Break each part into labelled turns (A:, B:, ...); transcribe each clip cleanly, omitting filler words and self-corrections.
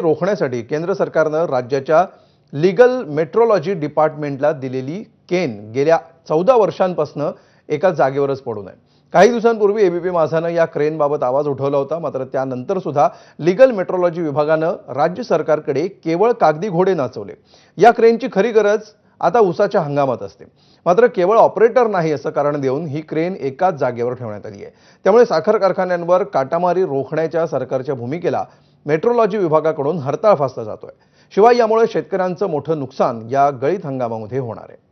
A: रोखण्यासाठी केंद्र सरकारनं राज्याच्या लीगल मेट्रोलॉजी डिपार्टमेंटला दिलेली केन गेल्या 14 वर्षांपासून एका जागेवरच पडून आहे। काही दिवसांपूर्वी एबीपी माझानं या क्रेनबाबत आवाज उठवला होता, मात्र त्यानंतर सुद्धा लीगल मेट्रोलॉजी विभागानं राज्य सरकारकडे केवळ कागदी घोडे नाचवले। या क्रेनची खरी गरज आता उसाच्या हंगामात असते, मात्र केवळ ऑपरेटर नाही असं कारण देऊन ही क्रेन एकाच जागेवर ठेवण्यात आली आहे। त्यामुळे साखर कारखान्यांवर काटामारी रोखण्याच्या सरकारच्या भूमिकेला मेट्रोलॉजी विभागाकडून हरताळ फासला जातोय। शिवाय यामुळे शेतकऱ्यांचं मोठं नुकसान या गळीत हंगामामध्ये होणार आहे।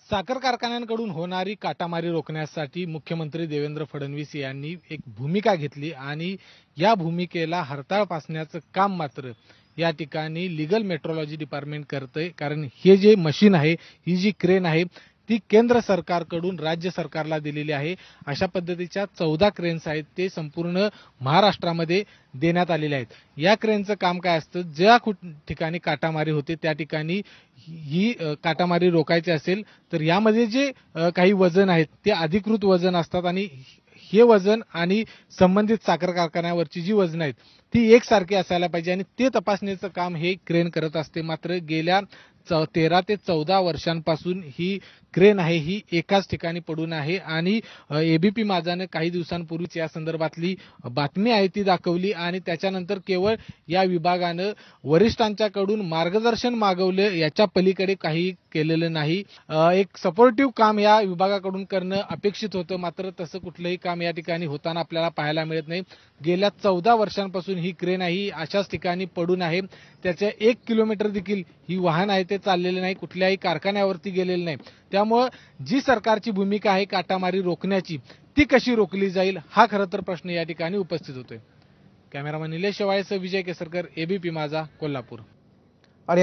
B: साखर कारखान्यांकडून होणारी काटामारी रोखण्यासाठी मुख्यमंत्री देवेंद्र फडणवीस यांनी एक भूमिका घेतली आणि या भूमिकेला हरताळ फासण्याचं काम मात्र या ठिकाणी लीगल मेट्रोलॉजी डिपार्टमेंट करतंय। कारण हे जे मशीन आहे, ही जी क्रेन आहे, ती केंद्र सरकारकडून राज्य सरकारला दिलेली आहे। अशा पद्धतीच्या 14 क्रेन्स आहेत, ते संपूर्ण महाराष्ट्रामध्ये देण्यात आलेले आहेत। या क्रेनचं काम काय असतं, ज्या ठिकाणी काटामारी होते त्या ठिकाणी ही काटामारी रोखायची असेल तर यामध्ये जे काही वजन आहेत ते अधिकृत वजन असतात आणि हे वजन आणि संबंधित साखर कारखान्यावरची जी वजन आहेत ती एकसारखी असायला पाहिजे आणि ते तपासण्याचं काम हे क्रेन करत असते। मात्र गेल्या 13 ते 14 वर्षांपासून ही क्रेन आहे ही एकाच ठिकाणी पडून आहे आणि एबीपी माझाने काही दिवसांपूर्वीच या संदर्भातली बातमी आहे ती दाखवली आणि त्याच्यानंतर केवळ या विभागानं वरिष्ठांच्याकडून मार्गदर्शन मागवलं, याच्या पलीकडे काही केलेलं नाही। एक सपोर्टिव्ह काम या विभागाकडून करणं अपेक्षित होतं, मात्र तसं कुठलंही काम या ठिकाणी होताना आपल्याला पाहायला मिळत नाही। गेल्या 14 वर्षांपासून ही क्रेन आहे ही अशाच ठिकाणी पडून आहे। त्याच्या 1 किलोमीटर देखील ही वाहन आहे ते चाललेले नाही, कुठल्याही कारखान्यावरती गेलेले नाही। त्यामुळे जी सरकारची भूमिका आहे काटामारी रोखण्याची ती कशी रोखली जाईल हा खरं तर प्रश्न या ठिकाणी उपस्थित होतोय। कॅमेरामन निलेश शेवाळेसह विजय केसरकर, एबीपी माझा, कोल्हापूर।
A: आणि